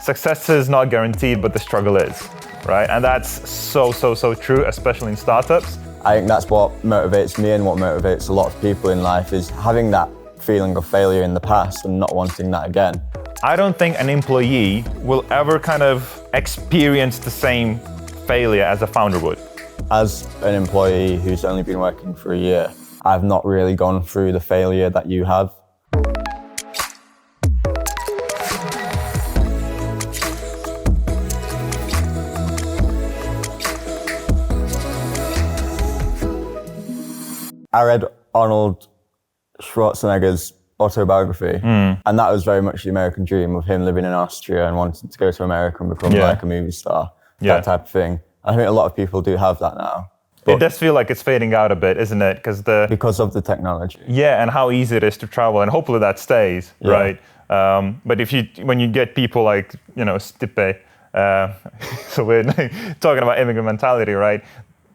success is not guaranteed, but the struggle is, right? And that's so true, especially in startups. I think that's what motivates me and what motivates a lot of people in life is having that feeling of failure in the past and not wanting that again. I don't think an employee will ever kind of experience the same failure as a founder would. As an employee who's only been working for a year, I've not really gone through the failure that you have. I read Arnold Schwarzenegger's autobiography, and that was very much the American dream of him living in Austria and wanting to go to America and become like a movie star, that type of thing. I think a lot of people do have that now. It does feel like it's fading out a bit, isn't it? Because of the technology. Yeah, and how easy it is to travel, and hopefully that stays, right? But when you get people like, Stipe, so we're talking about immigrant mentality, right?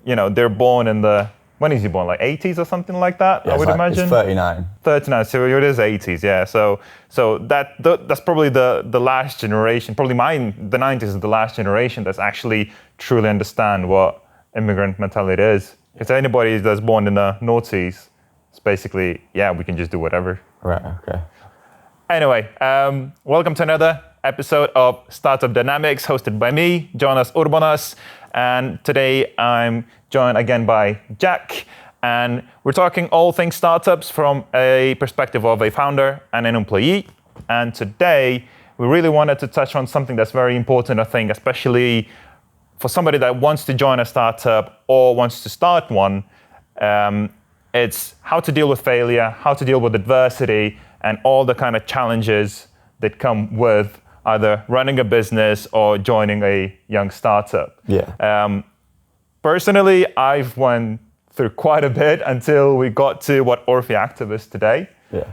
They're born in when is he born? Like 80s or something like that, I would imagine? It's 39. 39, so it is 80s, yeah. So that's probably the last generation, probably the 90s is the last generation that's actually truly understand what immigrant mentality is. Because anybody that's born in the noughties, it's basically, we can just do whatever. Right, okay. Anyway, welcome to another episode of Startup Dynamics, hosted by me, Jonas Urbanas. And today I'm joined again by Jack, and we're talking all things startups from a perspective of a founder and an employee. And today we really wanted to touch on something that's very important, I think, especially for somebody that wants to join a startup or wants to start one. It's how to deal with failure, how to deal with adversity, and all the kind of challenges that come with either running a business or joining a young startup. Personally, I've went through quite a bit until we got to what Orfi Active is today.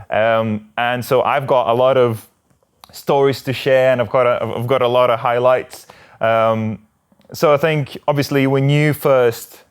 And so I've got a lot of stories to share, and I've got a lot of highlights. So I think, obviously, when you first,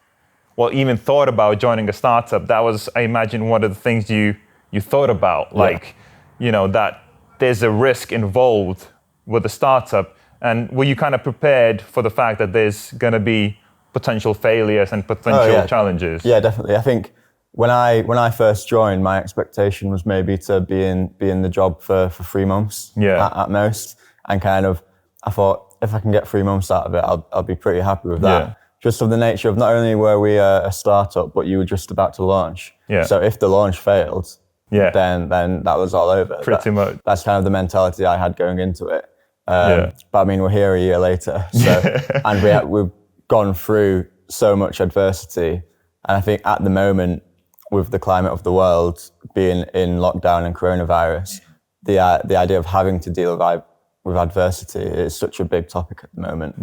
even thought about joining a startup, that was, I imagine, one of the things you thought about, that there's a risk involved with the startup. And were you kind of prepared for the fact that there's going to be potential failures and potential challenges? Yeah, definitely. I think when I first joined, my expectation was maybe to be in the job for 3 months at most. And I thought, if I can get 3 months out of it, I'll be pretty happy with that. Just of the nature of not only were we a startup, but you were just about to launch. So if the launch failed, then that was all over. Pretty much. That's kind of the mentality I had going into it. But I mean, we're here a year later, and we've gone through so much adversity. And I think at the moment, with the climate of the world being in lockdown and coronavirus, the idea of having to deal with adversity is such a big topic at the moment.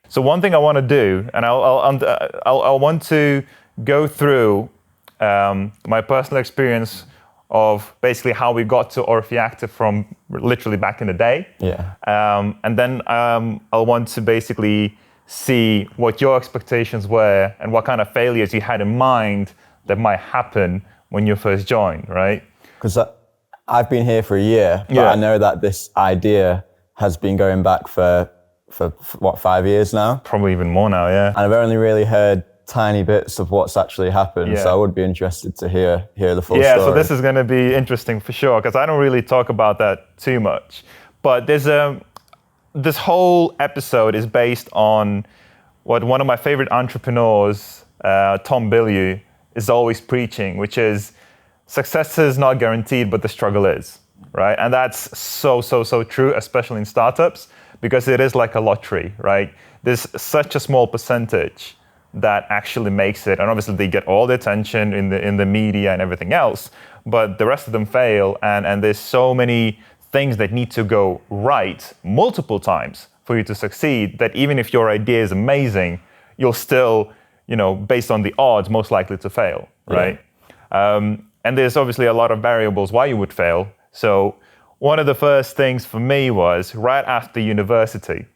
So one thing I want to do, and I'll want to go through my personal experience of basically how we got to Orfi Active from literally back in the day. And then I'll want to basically see what your expectations were and what kind of failures you had in mind that might happen when you first joined, right? Because I've been here for a year, but I know that this idea has been going back for 5 years now? Probably even more now, And I've only really heard tiny bits of what's actually happened, so I would be interested to hear the full story. So this is going to be interesting for sure, because I don't really talk about that too much. But there's this whole episode is based on what one of my favorite entrepreneurs, Tom Bilyeu, is always preaching, which is success is not guaranteed, but the struggle is, right? And that's so true, especially in startups, because it is like a lottery, right? There's such a small percentage that actually makes it, and obviously they get all the attention in the media and everything else, but the rest of them fail, and there's so many things that need to go right multiple times for you to succeed, that even if your idea is amazing, you'll still, based on the odds, most likely to fail, right? And there's obviously a lot of variables why you would fail. So one of the first things for me was right after university,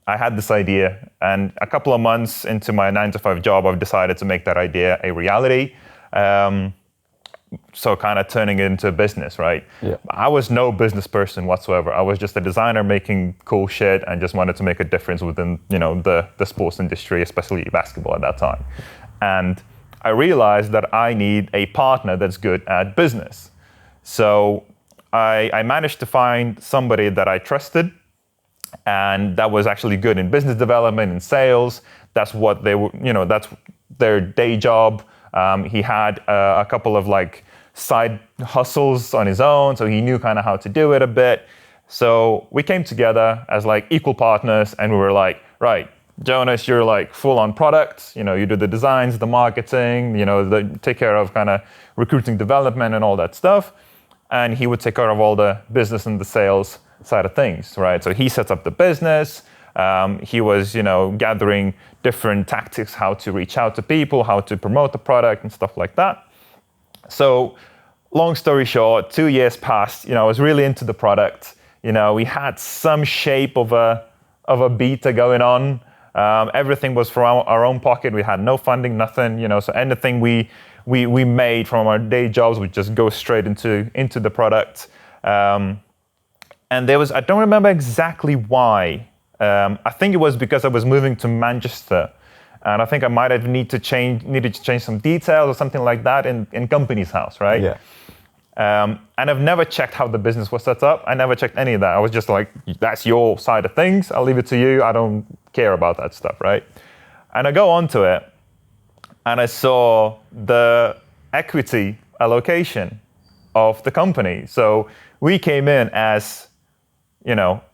I had this idea, and a couple of months into my 9-to-5 job, I've decided to make that idea a reality. so kind of turning it into a business, right? Yeah. I was no business person whatsoever. I was just a designer making cool shit and just wanted to make a difference within, the sports industry, especially basketball at that time. And I realized that I need a partner that's good at business. So I managed to find somebody that I trusted and that was actually good in business development and sales. That's what they were, that's their day job. He had a couple of like side hustles on his own, so he knew kind of how to do it a bit. So we came together as like equal partners, and we were like, right, Jonas, you're like full on product. You do the designs, the marketing, take care of kind of recruiting, development, and all that stuff. And he would take care of all the business and the sales side of things, right? So he sets up the business. He was, gathering different tactics, how to reach out to people, how to promote the product and stuff like that. So long story short, 2 years passed, I was really into the product. We had some shape of a beta going on. Everything was from our own pocket. We had no funding, nothing, so anything we made from our day jobs would just go straight into the product. And there was, I don't remember exactly why. I think it was because I was moving to Manchester, and I think I might have needed to change some details or something like that in company's house, right? Yeah. And I've never checked how the business was set up. I never checked any of that. I was just like, that's your side of things. I'll leave it to you. I don't care about that stuff, right? And I go onto it, and I saw the equity allocation of the company. So we came in as,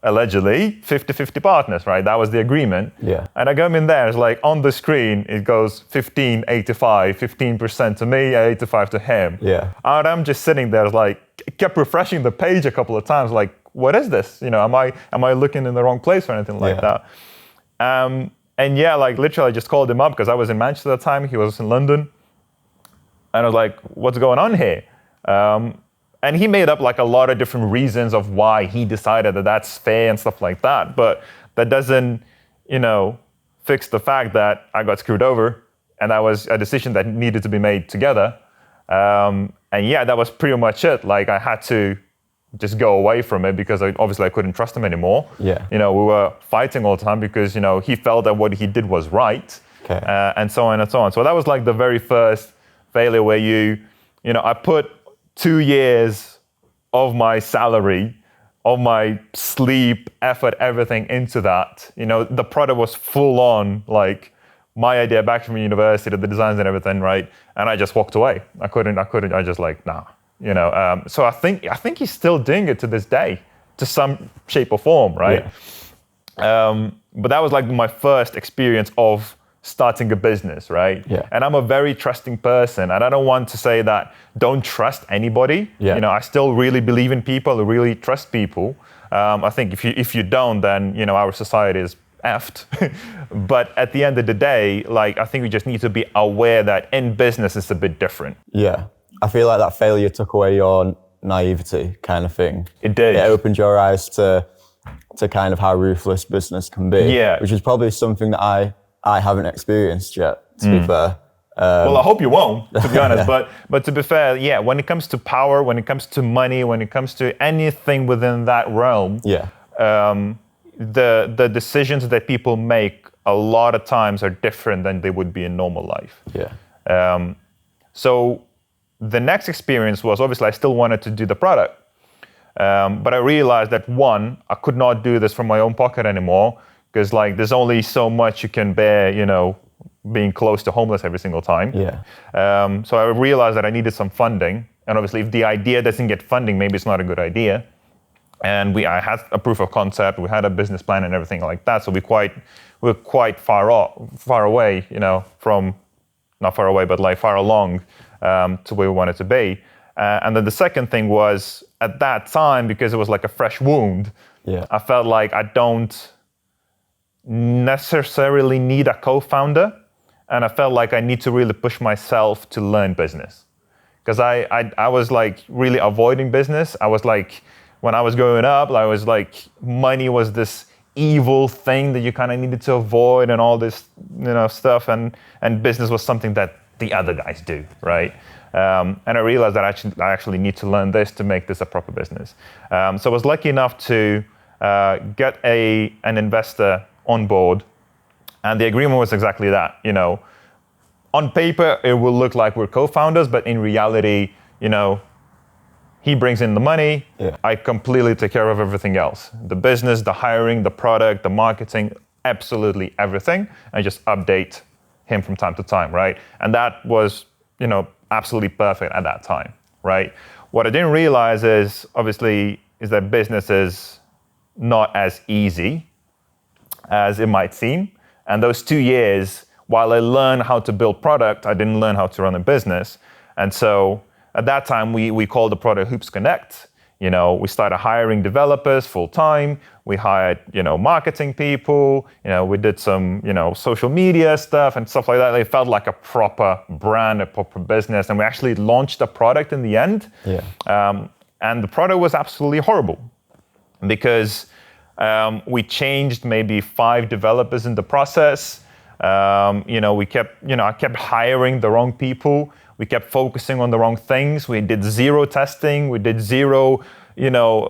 allegedly 50-50 partners, right? That was the agreement. Yeah. And I go in there, it's like on the screen, it goes 15-85, 15% to me, 85 to him. Yeah. And I'm just sitting there, like, kept refreshing the page a couple of times, like, what is this? Am I looking in the wrong place or anything like that? And yeah, like literally I just called him up because I was in Manchester at the time, he was in London. And I was like, what's going on here? And he made up like a lot of different reasons of why he decided that that's fair and stuff like that. But that doesn't, fix the fact that I got screwed over, and that was a decision that needed to be made together. And yeah, that was pretty much it. Like I had to just go away from it because I couldn't trust him anymore. Yeah. We were fighting all the time because, he felt that what he did was right. Okay. And so on and so on. So that was like the very first failure where I put 2 years of my salary, of my sleep, effort, everything into that. The product was full on, like my idea back from university, the designs and everything, right? And I just walked away. I couldn't, I just like, nah, So I think he's still doing it to this day, to some shape or form, right? Yeah. But that was like my first experience of starting a business, right? Yeah. And I'm a very trusting person, and I don't want to say that don't trust anybody. Yeah. I still really believe in people, really trust people. I think if you don't, then our society is effed. But at the end of the day, like I think we just need to be aware that in business it's a bit different. Yeah. I feel like that failure took away your naivety kind of thing. It did. It opened your eyes to kind of how ruthless business can be. Yeah. Which is probably something that I haven't experienced yet, to be fair. Well, I hope you won't, to be honest. But to be fair, yeah, when it comes to power, when it comes to money, when it comes to anything within that realm, yeah. The decisions that people make a lot of times are different than they would be in normal life. Yeah. So the next experience was obviously I still wanted to do the product, but I realized that one, I could not do this from my own pocket anymore. Because like there's only so much you can bear, being close to homeless every single time. Yeah. So I realized that I needed some funding, and obviously if the idea doesn't get funding, maybe it's not a good idea. And I had a proof of concept, we had a business plan and everything like that. So we're quite far away, from not far away, but like far along to where we wanted to be. And then the second thing was at that time, because it was like a fresh wound. Yeah. I felt like I don't necessarily need a co-founder, and I felt like I need to really push myself to learn business, because I was like really avoiding business. I was like, when I was growing up, I was like, money was this evil thing that you kind of needed to avoid and all this stuff, and business was something that the other guys do, right? And I realized that I actually need to learn this to make this a proper business. So I was lucky enough to get an investor on board, and the agreement was exactly that. On paper, it will look like we're co-founders, but in reality, he brings in the money. Yeah. I completely take care of everything else. The business, the hiring, the product, the marketing, absolutely everything, and just update him from time to time, right? And that was, absolutely perfect at that time, right? What I didn't realize is that business is not as easy as it might seem. And those 2 years, while I learned how to build product, I didn't learn how to run a business. And so at that time, we called the product Hoops Connect. We started hiring developers full time. We hired, marketing people. We did some, social media stuff and stuff like that. It felt like a proper brand, a proper business. And we actually launched a product in the end. Yeah. And the product was absolutely horrible because we changed maybe 5 developers in the process. I kept hiring the wrong people. We kept focusing on the wrong things. We did 0 testing. We did 0,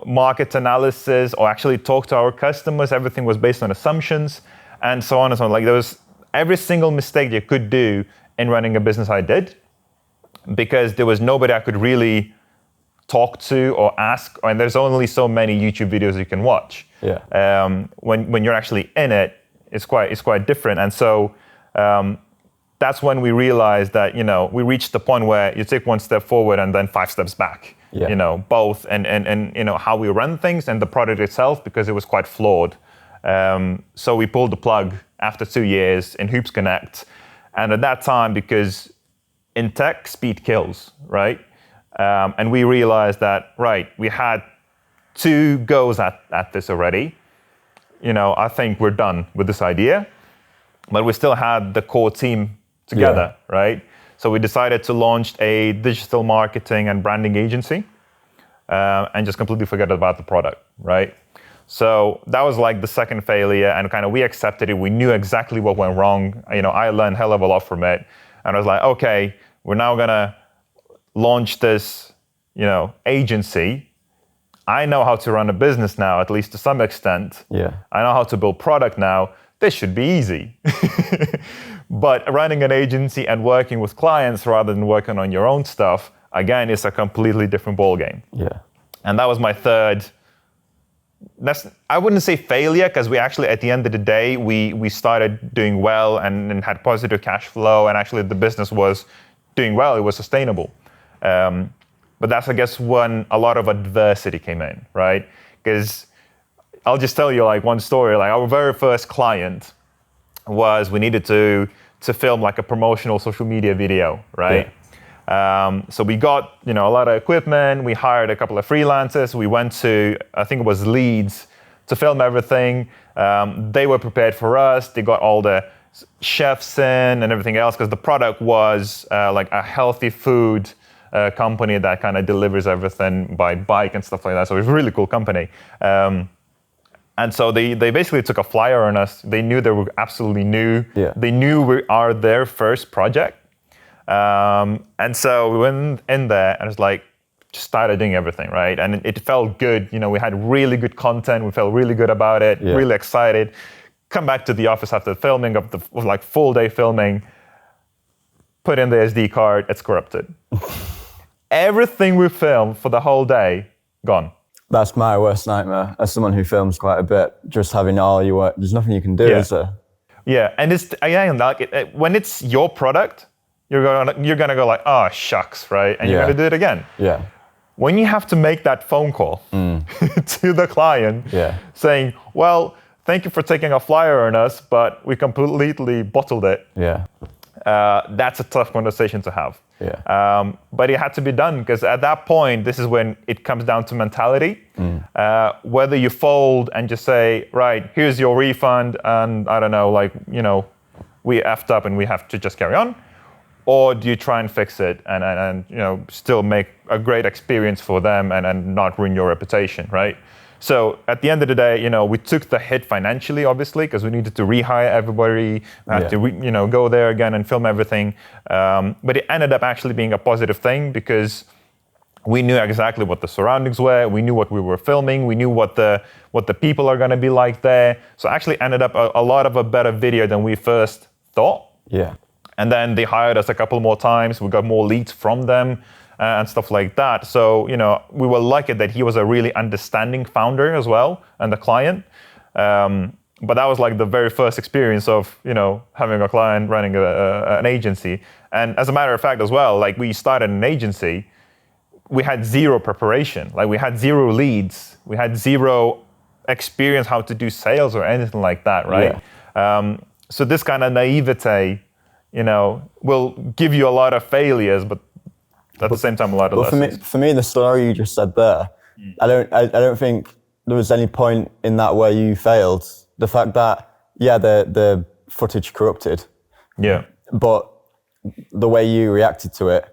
market analysis or actually talk to our customers. Everything was based on assumptions and so on and so on. Like there was every single mistake you could do in running a business I did, because there was nobody I could really talk to or ask. And there's only so many YouTube videos you can watch. Yeah. When you're actually in it, it's quite different. And so that's when we realized that, we reached the point where you take 1 step forward and then 5 steps back, both and how we run things and the product itself, because it was quite flawed. So we pulled the plug after 2 years in Hoops Connect. And at that time, because in tech, speed kills, right? And we realized that, we had 2 goes at this already. I think we're done with this idea, but we still had the core team together, right? So we decided to launch a digital marketing and branding agency and just completely forget about the product, right? So that was like the second failure, and kind of we accepted it. We knew exactly what went wrong. I learned a hell of a lot from it. And I was like, okay, we're now gonna launch this, agency. I know how to run a business now, at least to some extent. Yeah. I know how to build product now. This should be easy. But running an agency and working with clients rather than working on your own stuff, again, is a completely different ballgame. Yeah. And that was my third. I wouldn't say failure, because we actually, at the end of the day, we started doing well and had positive cash flow, and actually the business was doing well. It was sustainable. But that's, I guess, when a lot of adversity came in, right? Because I'll just tell you like one story. Like our very first client was, we needed to film like a promotional social media video, right? Yeah. So we got a lot of equipment. We hired a couple of freelancers. We went to, I think it was Leeds, to film everything. They were prepared for us. They got all the chefs in and everything else, because the product was like a healthy food company that kind of delivers everything by bike and stuff like that. So it was a really cool company. And so they basically took a flyer on us. They knew they were absolutely new. Yeah. They knew we are their first project. And so we went in there and it's like, just started doing everything, right? And it felt good. We had really good content. We felt really good about it, really excited. Come back to the office after the filming of the like full day filming, put in the SD card, it's corrupted. Everything we filmed for the whole day, gone. That's my worst nightmare. As someone who films quite a bit, just having all your work, there's nothing you can do, is there? Yeah, and it's again like when it's your product, you're gonna go like, oh shucks, right? And you're gonna do it again. Yeah. When you have to make that phone call to the client, saying, well, thank you for taking a flyer on us, but we completely bottled it. Yeah. That's a tough conversation to have. Yeah. But it had to be done, because at that point, this is when it comes down to mentality. Whether you fold and just say, right, here's your refund, and I don't know, we effed up and we have to just carry on, or do you try and fix it and still make a great experience for them and not ruin your reputation, right? So at the end of the day, we took the hit financially, obviously, because we needed to rehire everybody, we had to go there again and film everything. But it ended up actually being a positive thing because we knew exactly what the surroundings were. We knew what we were filming. We knew what the people are going to be like there. So actually ended up a lot of a better video than we first thought. Yeah. And then they hired us a couple more times. We got more leads from them and stuff like that. So, we were lucky that he was a really understanding founder as well and the client. But that was like the very first experience of, having a client running an agency. And as a matter of fact as well, like we started an agency, we had zero preparation. Like we had zero leads. We had zero experience how to do sales or anything like that, right? Yeah. So this kind of naivete, will give you a lot of failures, but at the same time, a lot of lessons. For me, the story you just said there, I don't think there was any point in that where you failed. The fact that, the footage corrupted. Yeah. But the way you reacted to it,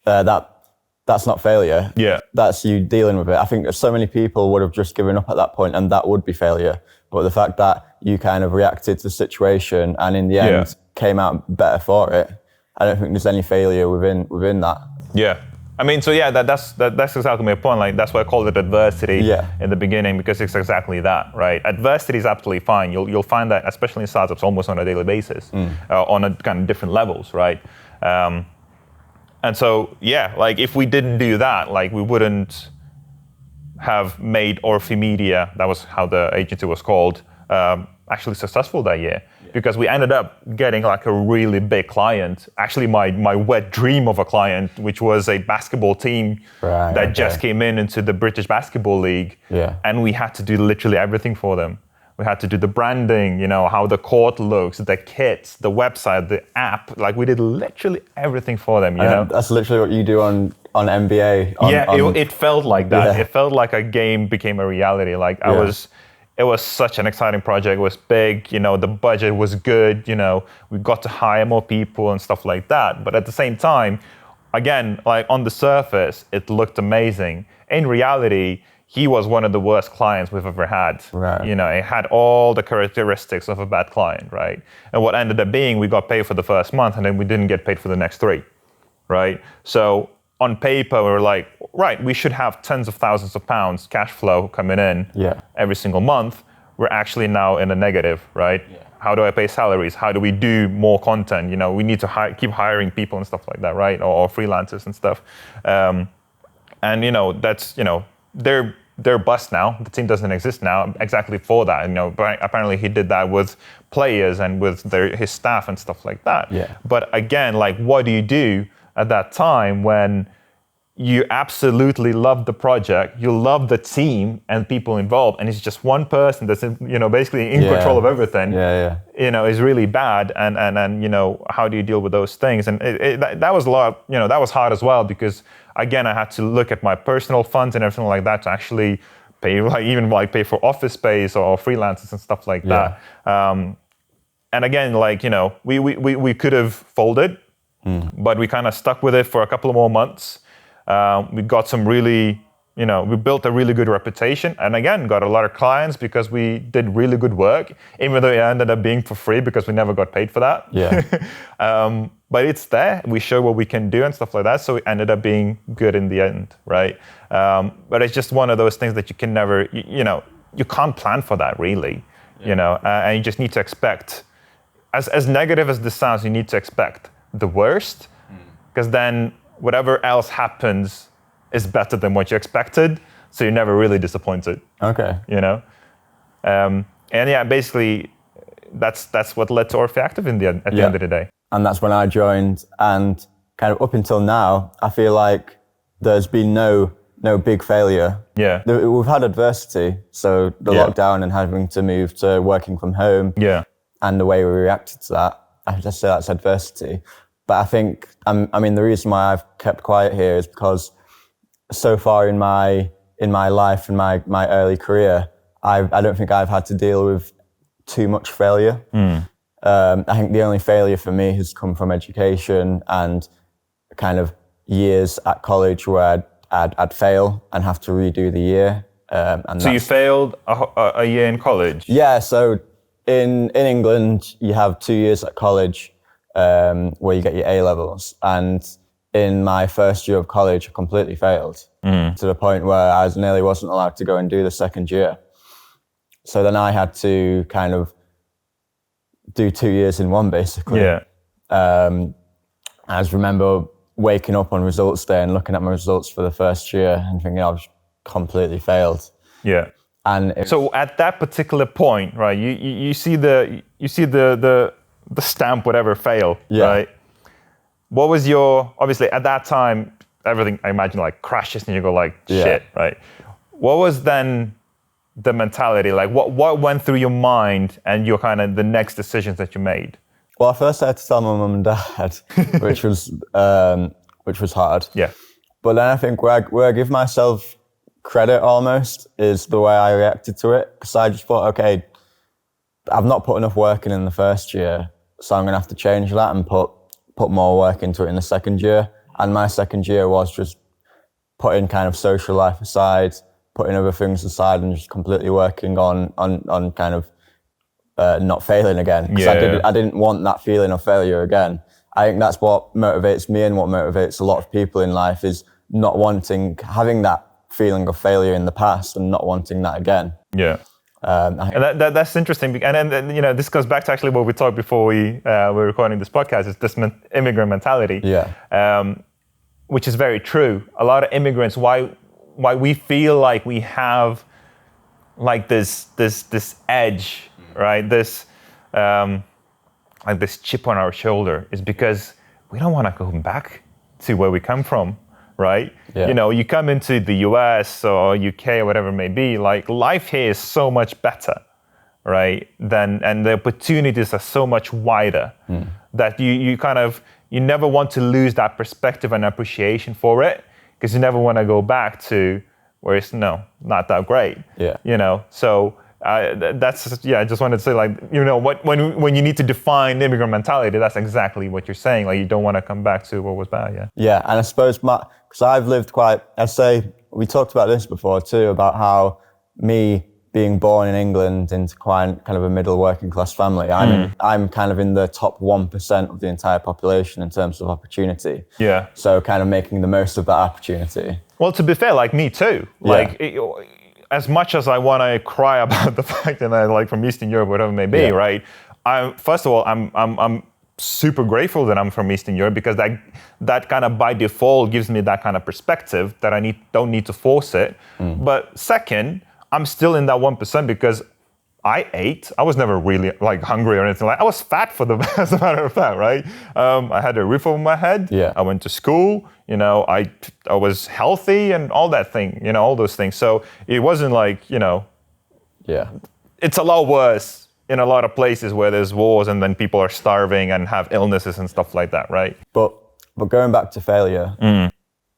that's not failure. Yeah. That's you dealing with it. I think so many people would have just given up at that point, and that would be failure. But the fact that you kind of reacted to the situation and in the end came out better for it, I don't think there's any failure within that. Yeah. I mean, so that's exactly my point. Like that's why I called it adversity in the beginning, because it's exactly that, right? Adversity is absolutely fine. You'll find that, especially in startups, almost on a daily basis, on a kind of different levels, right? And so, like if we didn't do that, like we wouldn't have made Orfi Media, that was how the agency was called, actually successful that year. Because we ended up getting like a really big client, actually my wet dream of a client, which was a basketball team that just came into the British Basketball League. Yeah. And we had to do literally everything for them. We had to do the branding, how the court looks, the kits, the website, the app. Like we did literally everything for them, you know? That's literally what you do on NBA. It felt like that. Yeah. It felt like a game became a reality. Like it was such an exciting project. It was big, the budget was good, we got to hire more people and stuff like that. But at the same time, again, like on the surface, it looked amazing. In reality, he was one of the worst clients we've ever had. Right. It had all the characteristics of a bad client, right? And what ended up being, we got paid for the first month and then we didn't get paid for the next 3, right? So on paper, we were like, right, we should have tens of thousands of pounds cash flow coming in every single month. We're actually now in a negative, right? Yeah. How do I pay salaries? How do we do more content? We need to keep hiring people and stuff like that, right? Or freelancers and stuff. And that's, they're bust now. The team doesn't exist now exactly for that. But apparently he did that with players and with his staff and stuff like that. Yeah. But again, like what do you do at that time when you absolutely love the project, you love the team and people involved, and it's just one person that's basically in control of everything. Is really bad, and how do you deal with those things? And that was a lot. That was hard as well, because again I had to look at my personal funds and everything like that to actually pay, pay for office space or freelancers and stuff like that. And again, we could have folded. But we kind of stuck with it for a couple of more months. We got some really, we built a really good reputation, and again, got a lot of clients because we did really good work, even though it ended up being for free because we never got paid for that. Yeah. But it's there. We show what we can do and stuff like that. So it ended up being good in the end, right? But it's just one of those things that you can never, you can't plan for that really, and you just need to expect, as negative as this sounds, you need to expect the worst, because then whatever else happens is better than what you expected, so you're never really disappointed. Okay. And basically that's what led to Orfi Active at the end of the day. And that's when I joined, and kind of up until now, I feel like there's been no big failure. Yeah. We've had adversity, so the lockdown and having to move to working from home. Yeah. And the way we reacted to that, I just say that's adversity. But I think, the reason why I've kept quiet here is because so far in my life and my early career, I don't think I've had to deal with too much failure. I think the only failure for me has come from education and kind of years at college where I'd fail and have to redo the year. So you failed a year in college? Yeah, so in England, you have 2 years at college where you get your A-levels. And in my first year of college, I completely failed to the point where I nearly wasn't allowed to go and do the second year. So then I had to kind of do 2 years in one, basically. Yeah. I just remember waking up on results day and looking at my results for the first year and thinking I've completely failed. Yeah. And so at that particular point, right, you see the stamp, whatever, fail, right? What was obviously at that time, everything I imagine like crashes and you go like, shit, right? What was then the mentality? Like what went through your mind and your kind of the next decisions that you made? Well, first I had to tell my mum and dad, which was hard. Yeah. But then I think where I give myself credit almost is the way I reacted to it. Because I just thought, okay, I've not put enough work in the first year, so I'm going to have to change that and put more work into it in the second year. And my second year was just putting kind of social life aside, putting other things aside and just completely working on kind of not failing again. Because I didn't want that feeling of failure again. I think that's what motivates me and what motivates a lot of people in life is not having that feeling of failure in the past and not wanting that again. Yeah. And that's interesting. And then, this goes back to actually what we talked before we were recording this podcast, is this immigrant mentality. Yeah. Which is very true. A lot of immigrants, why we feel like we have like this edge, right? This like this chip on our shoulder is because we don't want to go back to where we come from, right? Yeah. You come into the US or UK or whatever it may be, like life here is so much better, right? And the opportunities are so much wider that you never want to lose that perspective and appreciation for it, because you never want to go back to where it's not that great. Yeah. So that's I just wanted to say, like, when you need to define immigrant mentality, that's exactly what you're saying. Like, you don't want to come back to what was bad. Yeah, and I suppose because I've lived we talked about this before too, about how me being born in England into quite kind of a middle working class family, I'm kind of in the top 1% of the entire population in terms of opportunity. Yeah. So kind of making the most of that opportunity. Well, to be fair, like me too. Like, as much as I want to cry about the fact that I'm like from Eastern Europe, whatever it may be, right? First of all, I'm super grateful that I'm from Eastern Europe, because that kind of by default gives me that kind of perspective that I don't need to force it. But second, I'm still in that 1% because I ate. I was never really like hungry or anything. Like, I was fat as a matter of fact, right? I had a roof over my head. Yeah. I went to school. I was healthy and all that thing. All those things. So it wasn't like It's a lot worse in a lot of places where there's wars and then people are starving and have illnesses and stuff like that, right? But going back to failure,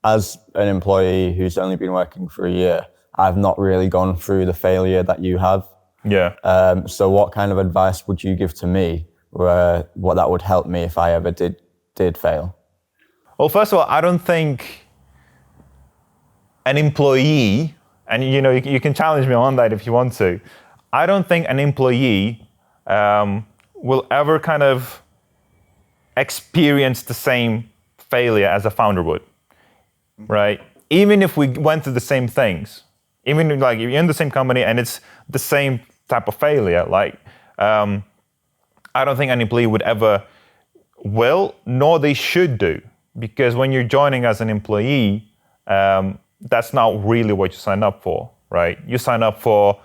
as an employee who's only been working for a year, I've not really gone through the failure that you have. Yeah. So what kind of advice would you give to me what that would help me if I ever did fail? Well, first of all, I don't think an employee, and you can challenge me on that if you want to, I don't think an employee will ever kind of experience the same failure as a founder would, right? Even if we went through the same things, even like if you're in the same company and it's the same type of failure, like I don't think an employee would ever nor they should do, because when you're joining as an employee, that's not really what you sign up for, right? You sign up for,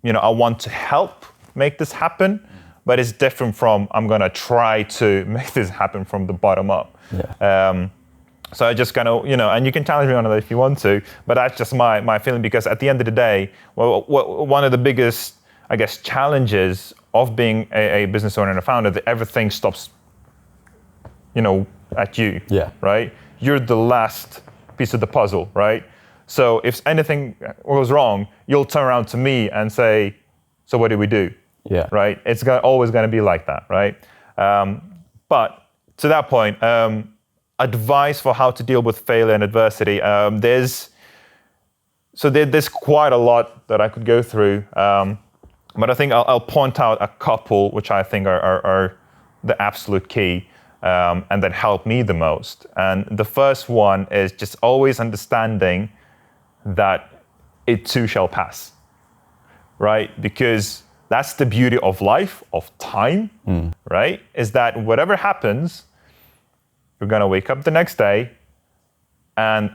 I want to help make this happen, but it's different from I'm gonna try to make this happen from the bottom up. Yeah. So I just kind of, and you can challenge me on it if you want to, but that's just my feeling, because at the end of the day, one of the biggest, I guess, challenges of being a business owner and a founder, that everything stops, at you, right? You're the last piece of the puzzle, right? So if anything goes wrong, you'll turn around to me and say, so what do we do? Yeah. Right? It's always going to be like that, right? But to that point, advice for how to deal with failure and adversity. There's So there's quite a lot that I could go through, but I think I'll point out a couple which I think are the absolute key and that help me the most. And the first one is just always understanding that it too shall pass, right? Because that's the beauty of life, of time, right? Is that whatever happens, you're gonna wake up the next day and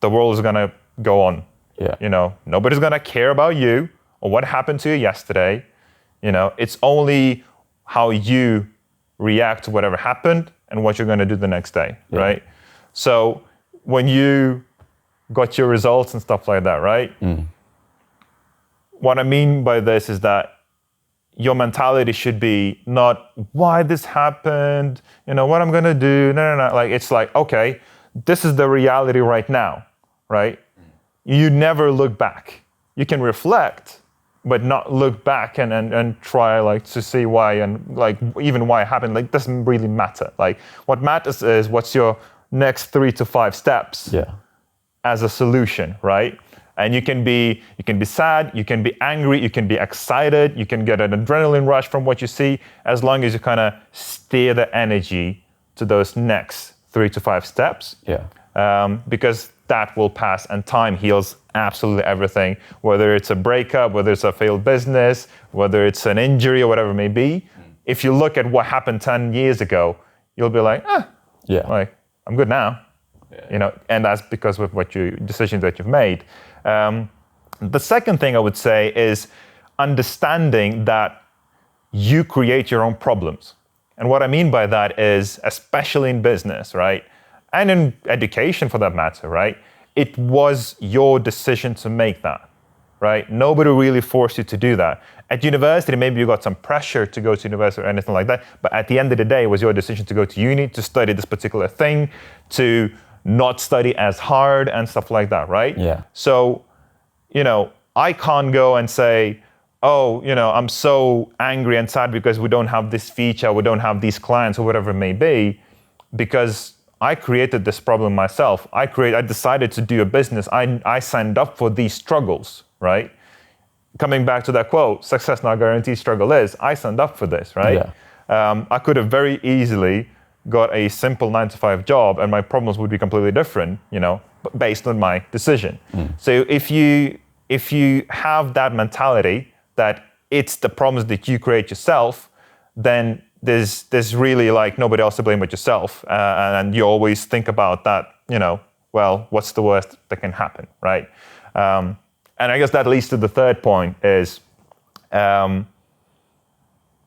the world is gonna go on. Yeah. You know, nobody's gonna care about you or what happened to you yesterday. You know, it's only how you react to whatever happened and what you're gonna do the next day, right? So when you got your results and stuff like that, right? What I mean by this is that your mentality should be not why this happened, you know, what I'm gonna do. No. Like, it's like, okay, this is the reality right now, right? You never look back. You can reflect, but not look back and try like to see why and like even why it happened. Like, doesn't really matter. Like, what matters is what's your next 3 to 5 steps as a solution, right? And you can be sad, you can be angry, you can be excited, you can get an adrenaline rush from what you see, as long as you kind of steer the energy to those next 3 to 5 steps. Because that will pass and time heals absolutely everything, whether it's a breakup, whether it's a failed business, whether it's an injury or whatever it may be. If you look at what happened 10 years ago, you'll be like, like, I'm good now. You know, and that's because of what decisions that you've made. The second thing I would say is understanding that you create your own problems. And what I mean by that is, especially in business, right? And in education for that matter, right? It was your decision to make that, right? Nobody really forced you to do that. At university, maybe you got some pressure to go to university or anything like that, but at the end of the day, it was your decision to go to uni, to study this particular thing, to not study as hard and stuff like that, right? So, you know, I can't go and say, oh, you know, I'm so angry and sad because we don't have this feature, we don't have these clients or whatever it may be, because I created this problem myself. I decided to do a business. I signed up for these struggles, right? Coming back to that quote, success not guaranteed, struggle is. I signed up for this, right? I could have very easily got a simple 9-to-5 job and my problems would be completely different, you know, based on my decision. So if you have that mentality that it's the problems that you create yourself, then there's really like nobody else to blame but yourself. And you always think about that, you know, well, what's the worst that can happen, right? And I guess that leads to the third point is,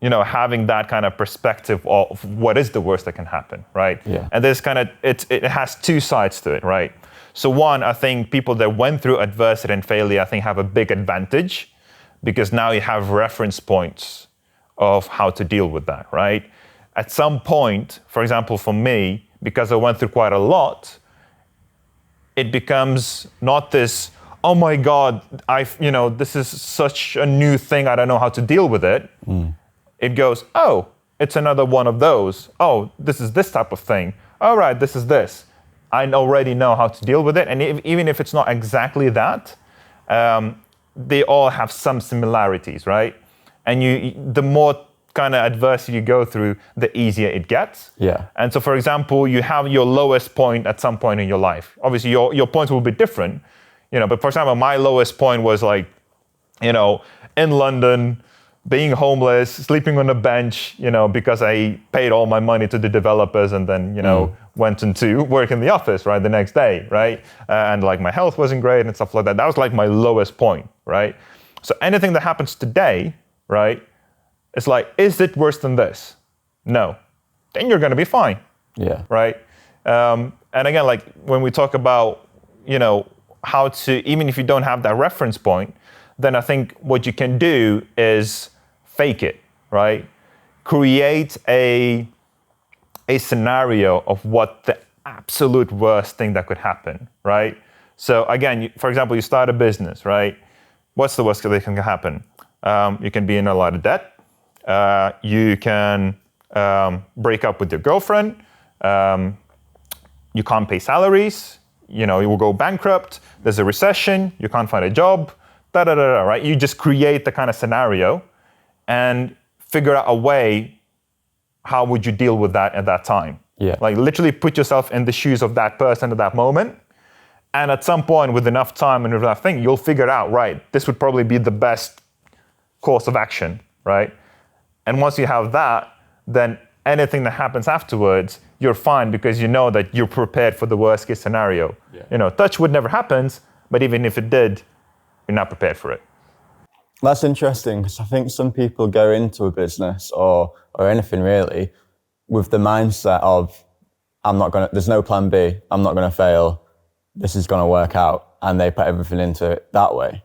you know, having that kind of perspective of what is the worst that can happen, right? And there's kind of, it has two sides to it, right? So one, I think people that went through adversity and failure, I think have a big advantage because now you have reference points of how to deal with that, right? At some point, for example, for me, because I went through quite a lot, it becomes not this, oh my God, you know, this is such a new thing, I don't know how to deal with it. It goes, oh, it's another one of those. Oh, this is this type of thing. All right, this is this. I already know how to deal with it. And even if it's not exactly that, they all have some similarities, right? And the more kind of adversity you go through, the easier it gets. And so, for example, you have your lowest point at some point in your life. Obviously, your points will be different, you know. But for example, my lowest point was like, you know, in London, being homeless, sleeping on a bench, you know, because I paid all my money to the developers and then, you know, went into work in the office, right, the next day, right? And like my health wasn't great and stuff like that. That was like my lowest point, right? So anything that happens today, right, it's like, is it worse than this? No. Then you're going to be fine. Right? And again, like when we talk about, you know, how to, even if you don't have that reference point, then I think what you can do is fake it, right? Create a scenario of what the absolute worst thing that could happen, right? So again, for example, you start a business, right? What's the worst that can happen? You can be in a lot of debt. You can break up with your girlfriend. You can't pay salaries. you will go bankrupt, there's a recession, you can't find a job, right? You just create the kind of scenario and figure out a way, how would you deal with that at that time? Yeah. Like literally put yourself in the shoes of that person at that moment. And at some point with enough time and with enough thing, you'll figure out, right, this would probably be the best course of action, right? And once you have that, then anything that happens afterwards, you're fine because you know that you're prepared for the worst case scenario. Yeah. Touch wood never happens, but even if it did, you're not prepared for it. That's interesting because I think some people go into a business or anything really with the mindset of, there's no plan B, I'm not gonna fail, this is gonna work out, and they put everything into it that way,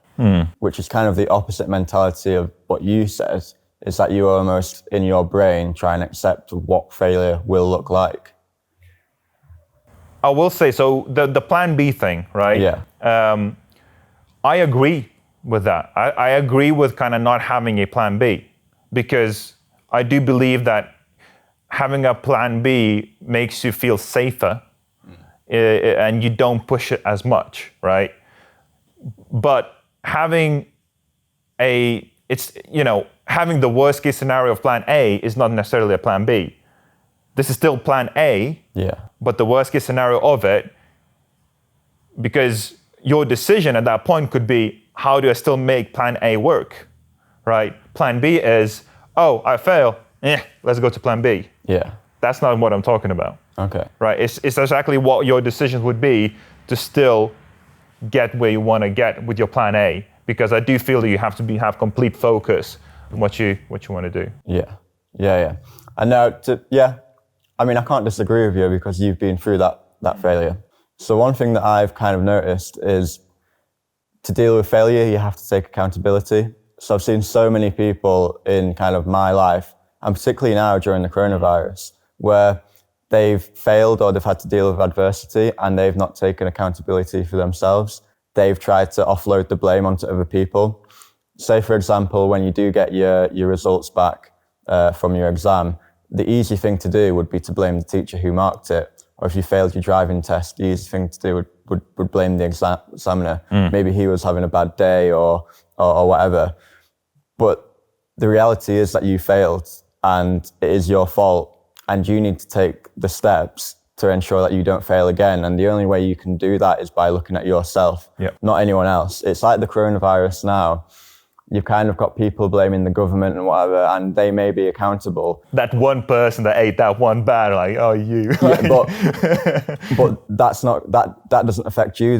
which is kind of the opposite mentality of what you said, is that you almost in your brain try and accept what failure will look like. I will say, so the plan B thing, right? Yeah. I agree with that. I agree with kind of not having a plan B, because I do believe that having a plan B makes you feel safer and you don't push it as much, right? But having having the worst case scenario of plan A is not necessarily a plan B. This is still plan A, but the worst case scenario of it, because your decision at that point could be, how do I still make plan A work, right? Plan B is, oh, I fail, let's go to plan B. Yeah. That's not what I'm talking about. Okay. Right, it's exactly what your decisions would be to still get where you want to get with your plan A, because I do feel that you have to have complete focus on what you want to do. Yeah. And now, I can't disagree with you because you've been through that failure. So one thing that I've kind of noticed is to deal with failure, you have to take accountability. So I've seen so many people in kind of my life, and particularly now during the coronavirus, where they've failed or they've had to deal with adversity and they've not taken accountability for themselves. They've tried to offload the blame onto other people. Say, for example, when you do get your results back from your exam, the easy thing to do would be to blame the teacher who marked it. Or if you failed your driving test, the easy thing to do would blame the examiner. Maybe he was having a bad day or whatever. But the reality is that you failed and it is your fault, and you need to take the steps to ensure that you don't fail again. And the only way you can do that is by looking at yourself, not anyone else. It's like the coronavirus now. You've kind of got people blaming the government and whatever, and they may be accountable. That one person that ate that one bag, like, oh, you. But that's not, that doesn't affect you.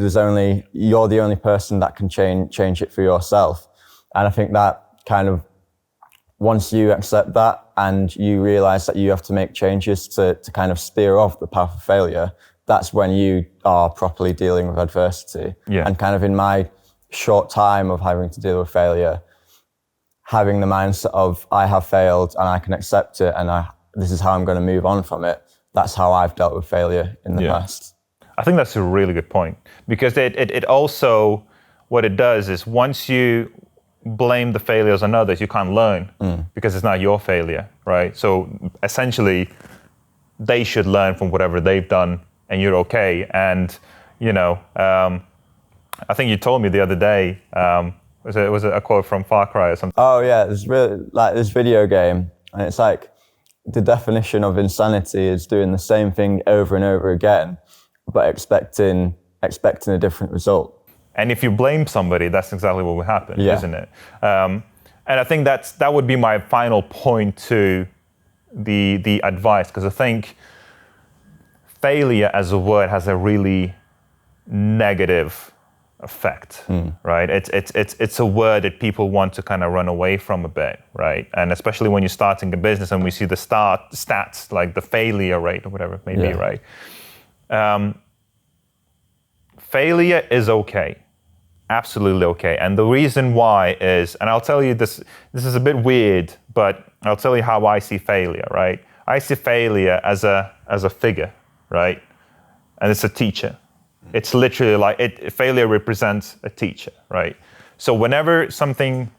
You're the only person that can change it for yourself. And I think that kind of, once you accept that and you realize that you have to make changes to kind of steer off the path of failure, that's when you are properly dealing with adversity. Yeah. And kind of in my short time of having to deal with failure, having the mindset of I have failed and I can accept it and this is how I'm going to move on from it. That's how I've dealt with failure in the past. I think that's a really good point, because it also, what it does is once you blame the failures on others, you can't learn because it's not your failure, right? So essentially, they should learn from whatever they've done and you're okay. And, I think you told me the other day, was it a quote from Far Cry or something? Oh yeah, there's really like this video game, and it's like the definition of insanity is doing the same thing over and over again, but expecting a different result. And if you blame somebody, that's exactly what will happen, isn't it? And I think that would be my final point to the advice, because I think failure as a word has a really negative effect, right? It's a word that people want to kind of run away from a bit, right? And especially when you're starting a business and we see the stats, like the failure rate or whatever it may be, right? Failure is okay. Absolutely okay. And the reason why is, and I'll tell you this is a bit weird, but I'll tell you how I see failure, right? I see failure as a figure, right? And it's a teacher. It's literally like failure represents a teacher, right? So whenever something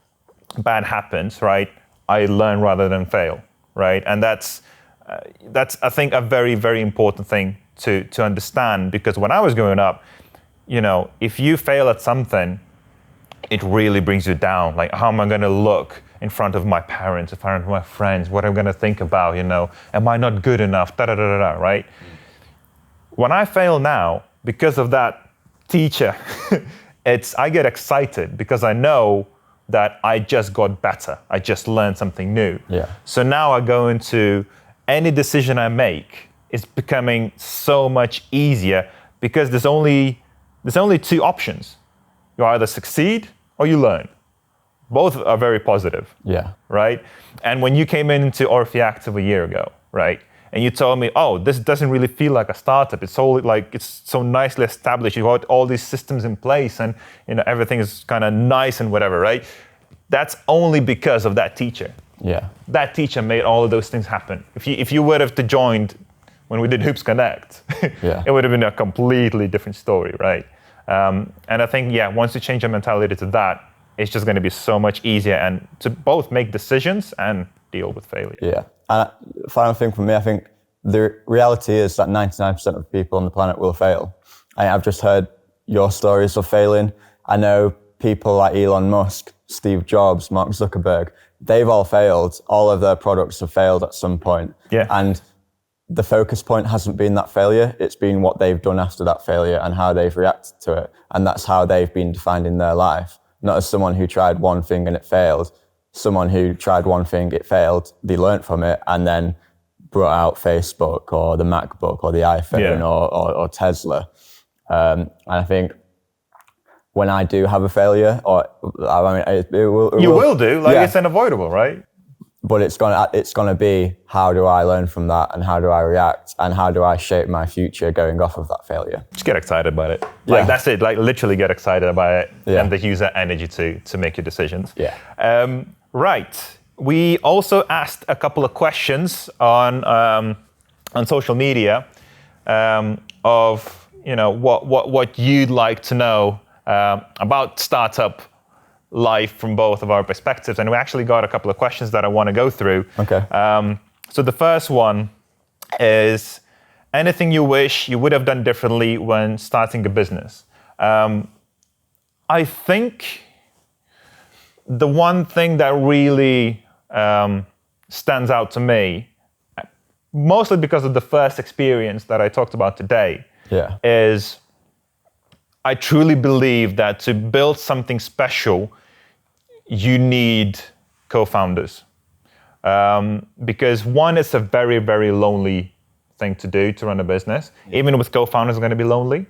bad happens, right, I learn rather than fail, right? And that's I think a very, very important thing to understand, because when I was growing up, if you fail at something, it really brings you down. Like, how am I going to look in front of my parents, in front of my friends? What am I going to think about? Am I not good enough? Da da da da da. Right? When I fail now, because of that teacher, I get excited because I know that I just got better. I just learned something new. Yeah. So now I go into any decision I make, it's becoming so much easier because there's only two options. You either succeed or you learn. Both are very positive. Yeah. Right? And when you came into Orfi Active a year ago, right? And you told me, oh, this doesn't really feel like a startup. It's so nicely established. You've got all these systems in place and everything is kind of nice and whatever, right? That's only because of that teacher. Yeah. That teacher made all of those things happen. If you would have joined when we did Hoops Connect, it would have been a completely different story, right? And I think, once you change your mentality to that, it's just going to be so much easier and to both make decisions and deal with failure. Yeah. And final thing for me, I think the reality is that 99% of people on the planet will fail. I've just heard your stories of failing. I know people like Elon Musk, Steve Jobs, Mark Zuckerberg, they've all failed. All of their products have failed at some point. Yeah. And the focus point hasn't been that failure. It's been what they've done after that failure and how they've reacted to it. And that's how they've been defined in their life. Not as someone who tried one thing and it failed. Someone who tried one thing, it failed, they learned from it, and then brought out Facebook or the MacBook or the iPhone or Tesla. And I think when I do have a failure, it will do. It's unavoidable, right? But it's gonna be, how do I learn from that, and how do I react, and how do I shape my future going off of that failure? Just get excited about it. That's it. Literally get excited about it, and use that energy to make your decisions. Yeah. Right. We also asked a couple of questions on social media of what you'd like to know about startup life from both of our perspectives, and we actually got a couple of questions that I want to go through. Okay. So the first one is, anything you wish you would have done differently when starting a business? I think the one thing that really stands out to me, mostly because of the first experience that I talked about today, is I truly believe that to build something special, you need co-founders. Because one, it's a very, very lonely thing to do, to run a business. Even with co-founders, it's going to be lonely.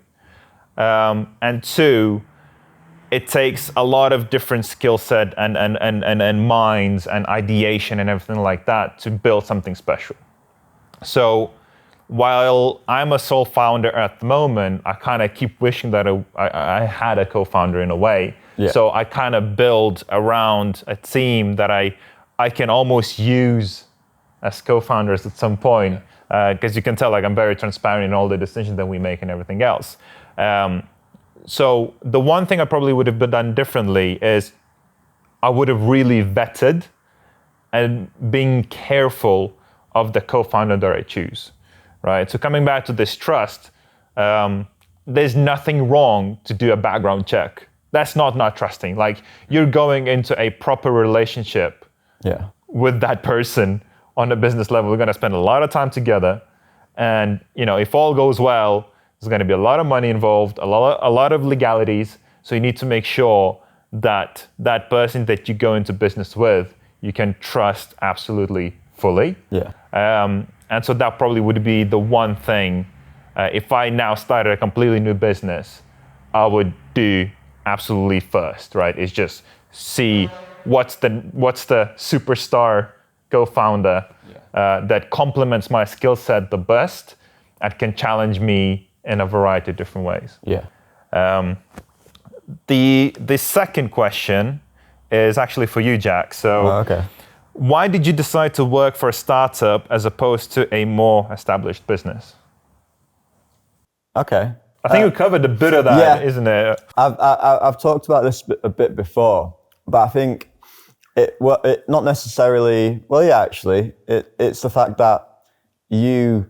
And two, it takes a lot of different skill set and minds and ideation and everything like that to build something special. So while I'm a sole founder at the moment, I kind of keep wishing that I had a co-founder in a way. Yeah. So I kind of build around a team that I can almost use as co-founders at some point, because you can tell I'm very transparent in all the decisions that we make and everything else. So the one thing I probably would have done differently is I would have really vetted and being careful of the co-founder that I choose, right? So coming back to this trust, there's nothing wrong to do a background check. That's not trusting. You're going into a proper relationship with that person on a business level. We're going to spend a lot of time together. And, if all goes well, there's going to be a lot of money involved, a lot of legalities. So you need to make sure that that person that you go into business with, you can trust absolutely fully. Yeah. And so that probably would be the one thing. If I now started a completely new business, I would do absolutely first, right? Is just see what's the superstar co-founder that complements my skill set the best and can challenge me in a variety of different ways. Yeah. The second question is actually for you, Jack. So, okay. Why did you decide to work for a startup as opposed to a more established business? Okay. I think we covered a bit of that, isn't it? I've talked about this a bit before, but I think it not necessarily. Well, yeah, actually, it's the fact that you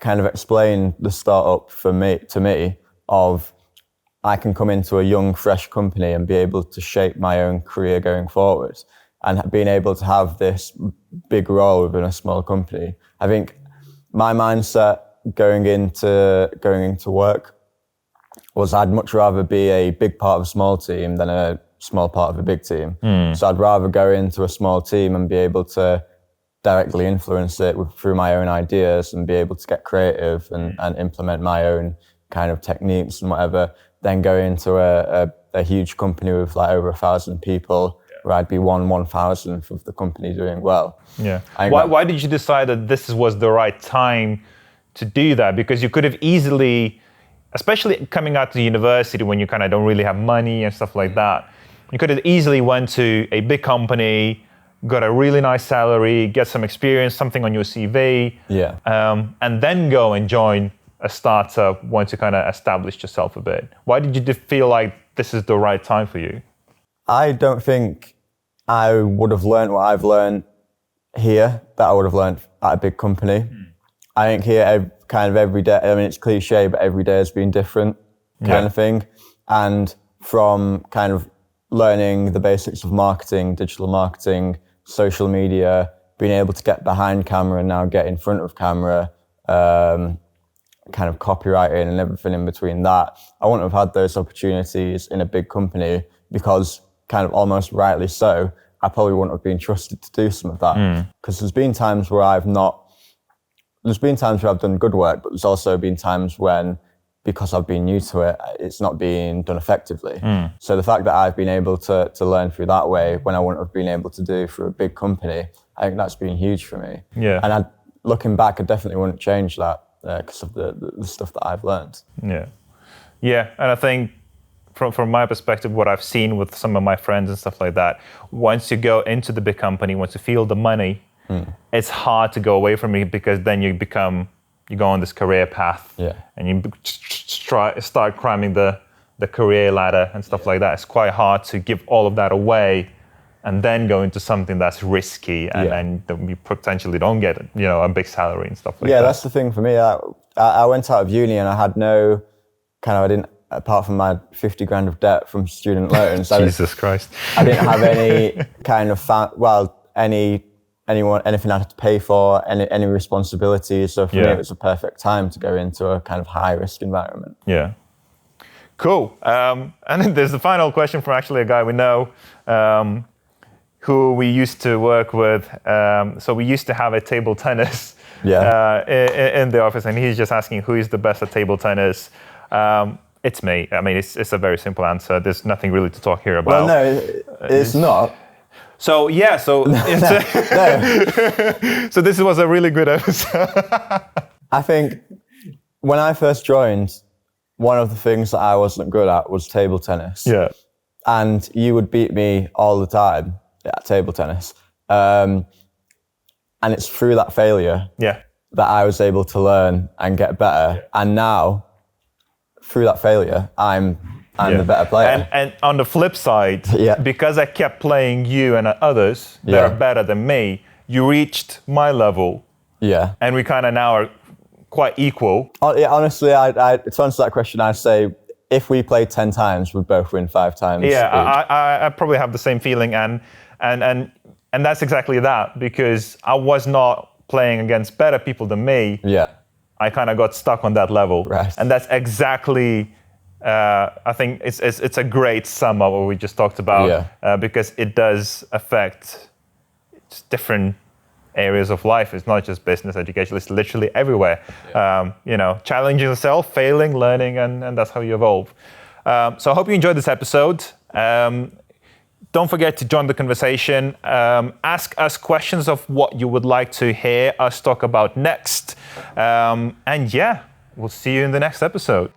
kind of explained the startup to me of I can come into a young, fresh company and be able to shape my own career going forward. And being able to have this big role within a small company. I think my mindset going into work was I'd much rather be a big part of a small team than a small part of a big team. So I'd rather go into a small team and be able to directly influence it through my own ideas and be able to get creative and implement my own kind of techniques and whatever, then go into a huge company with like over 1,000 people, where I'd be 1/1000th of the company doing well. Yeah. Why did you decide that this was the right time to do that? Because you could have easily, especially coming out to university when you kind of don't really have money and stuff like that, you could have easily went to a big company, got a really nice salary, get some experience, something on your CV, and then go and join a startup once you kind of established yourself a bit. Why did you feel like this is the right time for you? I don't think I would have learned what I've learned here that I would have learned at a big company. I think here, kind of every day, I mean, it's cliche, but every day has been different kind of thing. And from kind of learning the basics of marketing, digital marketing, social media, being able to get behind camera and now get in front of camera, kind of copywriting and everything in between that, I wouldn't have had those opportunities in a big company because, kind of almost rightly so, I probably wouldn't have been trusted to do some of that. Because there's been times where I've done good work, but there's also been times when, because I've been new to it, it's not being done effectively. So the fact that I've been able to learn through that way when I wouldn't have been able to do through a big company, I think that's been huge for me. Yeah. And looking back, I definitely wouldn't change that because of the stuff that I've learned. Yeah. Yeah, and I think from my perspective, what I've seen with some of my friends and stuff like that, once you go into the big company, once you feel the money, it's hard to go away from it because then you go on this career path and you start climbing the career ladder and stuff like that. It's quite hard to give all of that away and then go into something that's risky and you potentially don't get a big salary and stuff like that. Yeah, that's the thing for me. I went out of uni and I had no I didn't, apart from my 50 grand of debt from student loans. Jesus Christ. I didn't have any kind of, anything I had to pay for, any responsibilities. So for me, it was a perfect time to go into a kind of high risk environment. Yeah. Cool. And then there's the final question from actually a guy we know, who we used to work with. So we used to have a table tennis in the office, and he's just asking who is the best at table tennis. It's me. I mean, it's a very simple answer. There's nothing really to talk here about. Well, no, it's not. So so so this was a really good episode. I think when I first joined, one of the things that I wasn't good at was table tennis. Yeah. And you would beat me all the time at table tennis. And it's through that failure that I was able to learn and get better. And now, through that failure, I'm the better player. And on the flip side, because I kept playing you and others that are better than me, you reached my level. Yeah. And we kind of now are quite equal. Honestly, to answer that question, I'd say if we played 10 times, we'd both win 5 times. Yeah, I probably have the same feeling. And that's exactly that, because I was not playing against better people than me. Yeah. I kind of got stuck on that level. Right. And that's exactly, I think it's a great sum of what we just talked about, because it does affect different areas of life. It's not just business, education, it's literally everywhere. Yeah. Challenging yourself, failing, learning, and that's how you evolve. So I hope you enjoyed this episode. Don't forget to join the conversation. Ask us questions of what you would like to hear us talk about next. And we'll see you in the next episode.